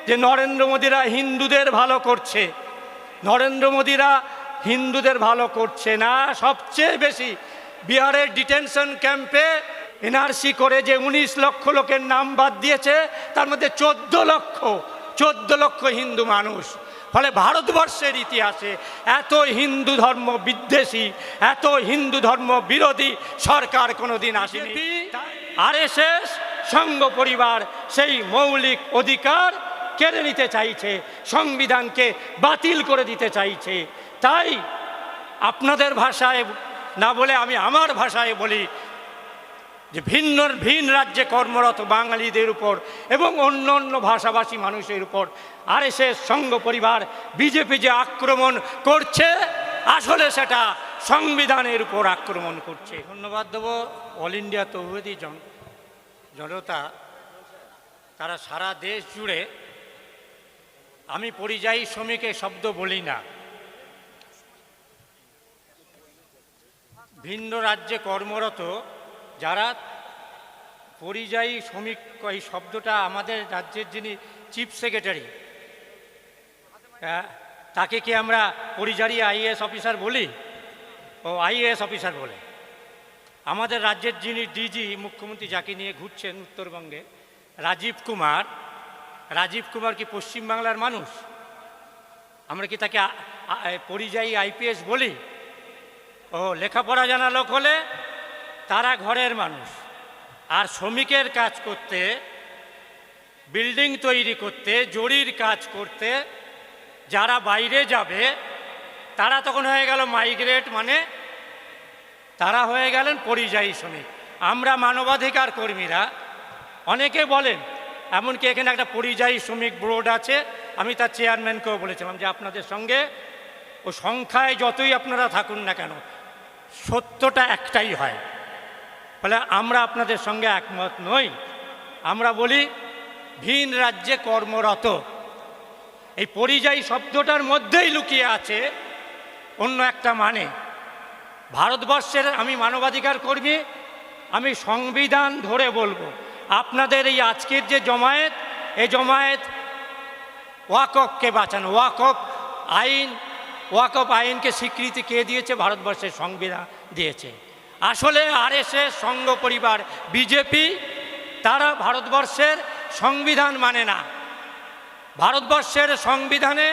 যে নরেন্দ্র মোদীরা হিন্দুদের ভালো করছে। নরেন্দ্র মোদীরা হিন্দুদের ভালো করছে না, সবচেয়ে বেশি বিহারের ডিটেনশন ক্যাম্পে এনআরসি করে যে 19 লক্ষ লোকের নাম বাদ দিয়েছে, তার মধ্যে 14 লক্ষ হিন্দু মানুষ। ফলে ভারতবর্ষের ইতিহাসে এত হিন্দু ধর্ম বিদ্বেষী, এত হিন্দু ধর্ম বিরোধী সরকার কোনোদিন আসেনি। আরএসএস সংঘ পরিবার সেই মৌলিক অধিকার কেড়ে নিতে চাইছে, সংবিধানকে বাতিল করে দিতে চাইছে। তাই আপনাদের ভাষায় না বলে আমি আমার ভাষায় বলি যে ভিন রাজ্যে কর্মরত বাঙালিদের উপর এবং অন্য অন্য ভাষাভাষী মানুষের উপর আরএসএস সংঘ পরিবার বিজেপি যে আক্রমণ করছে, আসলে সেটা সংবিধানের উপর আক্রমণ করছে। ধন্যবাদ দেব অল ইন্ডিয়া তৌহিদি জনতা, তারা সারা দেশ জুড়ে, আমি পরিযায়ী শ্রমিকের শব্দ বলি না, ভিন্ন রাজ্যে কর্মরত যারা পরিযায়ী শ্রমিক, এই শব্দটা আমাদের রাজ্যের যিনি চিফ সেক্রেটারি, তাকে কি আমরা পরিযায়ী আইএএস অফিসার বলি? ও আইএএস অফিসার বলে। আমাদের রাজ্যের যিনি ডিজি, মুখ্যমন্ত্রী যাকে নিয়ে ঘুরছেন উত্তরবঙ্গে, রাজীব কুমার কি পশ্চিমবাংলার মানুষ? আমরা কি তাকে পরিযায়ী আইপিএস বলি? ও লেখাপড়া জানা লোক হলে তারা ঘরের মানুষ, আর শ্রমিকের কাজ করতে, বিল্ডিং তৈরি করতে, জরির কাজ করতে যারা বাইরে যাবে তারা তখন হয়ে গেল মাইগ্রেট, মানে তারা হয়ে গেলেন পরিযায়ী শ্রমিক। আমরা মানবাধিকার কর্মীরা অনেকে বলেন, এমনকি এখানে একটা পরিযায়ী শ্রমিক বোর্ড আছে, আমি তার চেয়ারম্যানকেও বলেছিলাম যে আপনাদের সঙ্গে ও সংখ্যায় যতই আপনারা থাকুন না কেন, সত্যটা একটাই হয়। ফলে আমরা আপনাদের সঙ্গে একমত নই। আমরা বলি ভিন রাজ্যে কর্মরত, এই পরিযায়ী শব্দটার মধ্যেই লুকিয়ে আছে অন্য একটা মানে। ভারতবর্ষের, আমি মানবাধিকার কর্মী, আমি সংবিধান ধরে বলবো, আপনাদের এই আজকের যে জমায়েত, এই জমায়েত ওয়াকফকে বাঁচানো, ওয়াকফ আইনকে স্বীকৃতি কে দিয়েছে? ভারতবর্ষের সংবিধান দিয়েছে। আসলে আরএসএস সংঘ পরিবার বিজেপি, তারা ভারতবর্ষের সংবিধান মানে না। ভারতবর্ষের সংবিধানে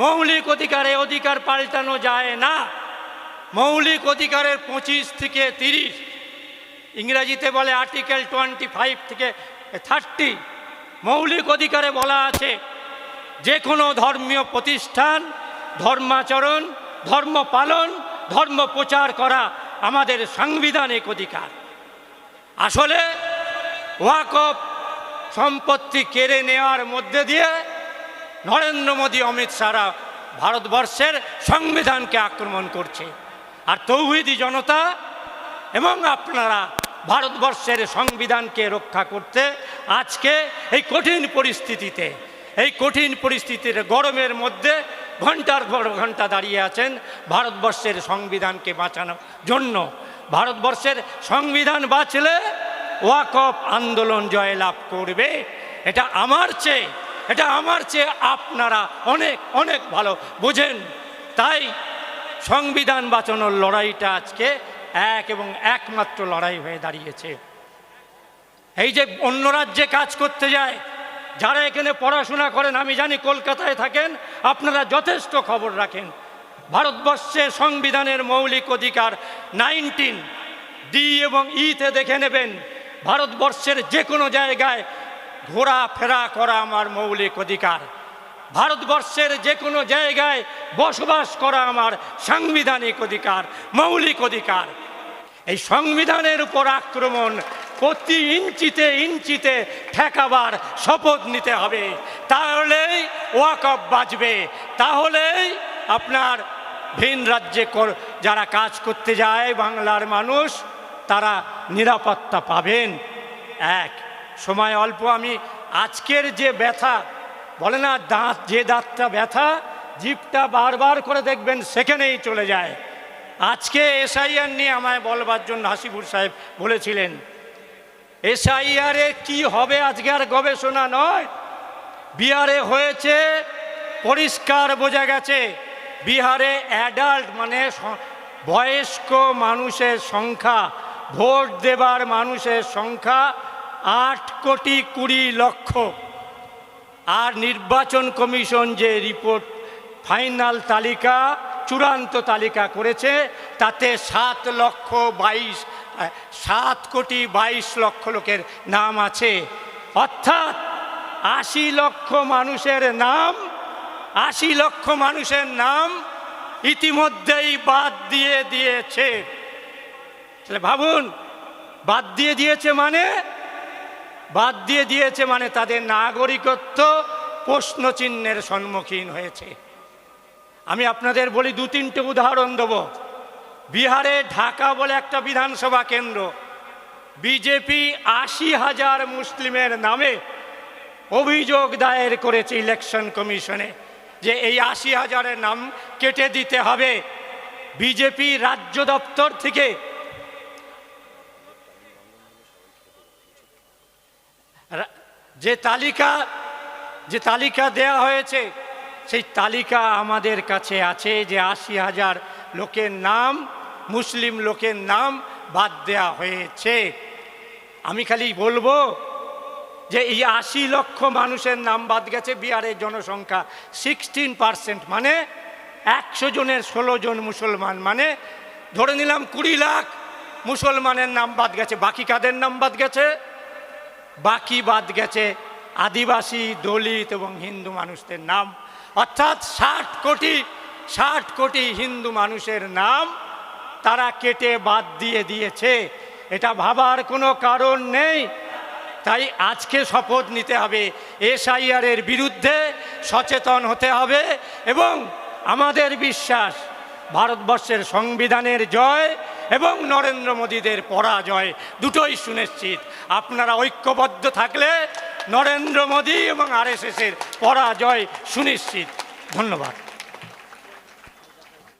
মৌলিক অধিকারে অধিকার পাল্টানো যায় না। মৌলিক অধিকারের 25 থেকে 30, ইংরেজিতে বলে আর্টিকেল 25 থেকে 30, মৌলিক অধিকারে বলা আছে যে কোনো ধর্মীয় প্রতিষ্ঠান, ধর্মাচরণ, ধর্ম পালন, ধর্ম প্রচার করা আমাদের সাংবিধানিক অধিকার। আসলে ওয়াকফ সম্পত্তি কেড়ে নেওয়ার মধ্যে দিয়ে নরেন্দ্র মোদী, অমিত শাহরা ভারতবর্ষের সংবিধানকে আক্রমণ করছে। আর তৌহিদি জনতা এবং আপনারা ভারতবর্ষের সংবিধানকে রক্ষা করতে আজকে এই কঠিন পরিস্থিতিতে গরমের মধ্যে ঘন্টার পর ঘন্টা দাঁড়িয়ে আছেন ভারতবর্ষের সংবিধানকে বাঁচানোর জন্য। ভারতবর্ষের সংবিধান বাঁচলে ওয়াকফ আন্দোলন জয়লাভ করবে। এটা আমার চেয়ে আপনারা অনেক অনেক ভালো বোঝেন। তাই সংবিধান বাঁচানোর লড়াইটা আজকে এক এবং একমাত্র লড়াই হয়ে দাঁড়িয়েছে। এই যে অন্য রাজ্যে কাজ করতে যায়, যারা এখানে পড়াশোনা করেন, আমি জানি কলকাতায় থাকেন, আপনারা যথেষ্ট খবর রাখেন। ভারতবর্ষের সংবিধানের মৌলিক অধিকার 19 ডি এবং ইতে দেখে নেবেন, ভারতবর্ষের যে কোনো জায়গায় ঘোরাফেরা করা আমার মৌলিক অধিকার। ভারতবর্ষের যে কোনো জায়গায় বসবাস করা আমার সাংবিধানিক অধিকার, মৌলিক অধিকার। এই সংবিধানের উপর আক্রমণ প্রতি ইঞ্চিতে ঠেকাবার শপথ নিতে হবে। তাহলেই ওয়াকফ বাঁচবে, তাহলেই আপনার ভিন রাজ্যে যারা কাজ করতে যায় বাংলার মানুষ, তারা নিরাপত্তা পাবেন। সময় অল্প, আমি আজকের যে ব্যথা বলে না, দাঁতটা ব্যথা, জিভটা বারবার করে দেখবেন সেখানেই চলে যায়। আজকে এসআইআর নিয়ে আমায় বলবার জন্য হাসিবুর সাহেব বলেছিলেন, এসআইআরে কি হবে আজকে আর গবেষণা নয়, বিহারে হয়েছে, পরিষ্কার বোঝা গেছে বিহারে অ্যাডাল্ট মানে বয়স্ক মানুষের সংখ্যা, ভোট দেবার মানুষের সংখ্যা 8,20,00,000। আর নির্বাচন কমিশন যে রিপোর্ট ফাইনাল তালিকা, চূড়ান্ত তালিকা করেছে তাতে 7,22,00,000 লোকের নাম আছে। অর্থাৎ 80 লক্ষ মানুষের নাম, 80 লক্ষ মানুষের নাম ইতিমধ্যেই বাদ দিয়ে দিয়েছে। তাহলে ভাবুন, বাদ দিয়ে দিয়েছে মানে তাদের নাগরিকত্ব প্রশ্নচিহ্নের সম্মুখীন হয়েছে। আমি আপনাদের বলি, 2-3টে উদাহরণ দেব। বিহারে ঢাকা বলে একটা বিধানসভা কেন্দ্র, বিজেপি 80,000 মুসলিমের নামে অভিযোগ দায়ের করেছে ইলেকশন কমিশনে যে এই 80,000-এর নাম কেটে দিতে হবে। বিজেপি রাজ্য দপ্তর থেকে যে তালিকা দেয়া হয়েছে, সেই তালিকা আমাদের কাছে আছে যে 80,000 লোকের নাম, মুসলিম লোকের নাম বাদ দেয়া হয়েছে। আমি খালি বলবো যে এই 80 লক্ষ মানুষের নাম বাদ গেছে। বিহারের জনসংখ্যা 16%, মানে 100 জনের 16 জন মুসলমান, মানে ধরে নিলাম 20 লাখ মুসলমানের নাম বাদ গেছে। বাকি কাদের নাম বাদ গেছে? বাকি বাদ গেছে আদিবাসী, দলিত এবং হিন্দু মানুষদের নাম। অর্থাৎ 60 কোটি হিন্দু মানুষের নাম তারা কেটে বাদ দিয়ে দিয়েছে। এটা ভাবার কোনো কারণ নেই। তাই আজকে শপথ নিতে হবে, এসআইআরের বিরুদ্ধে সচেতন হতে হবে এবং আমাদের বিশ্বাস ভারতবর্ষের সংবিধানের জয় এবং নরেন্দ্র মোদীদের পরাজয়, দুটোই সুনিশ্চিত। আপনারা ঐক্যবদ্ধ থাকলে নরেন্দ্র মোদী এবং আরএসএসের পরাজয় সুনিশ্চিত। ধন্যবাদ।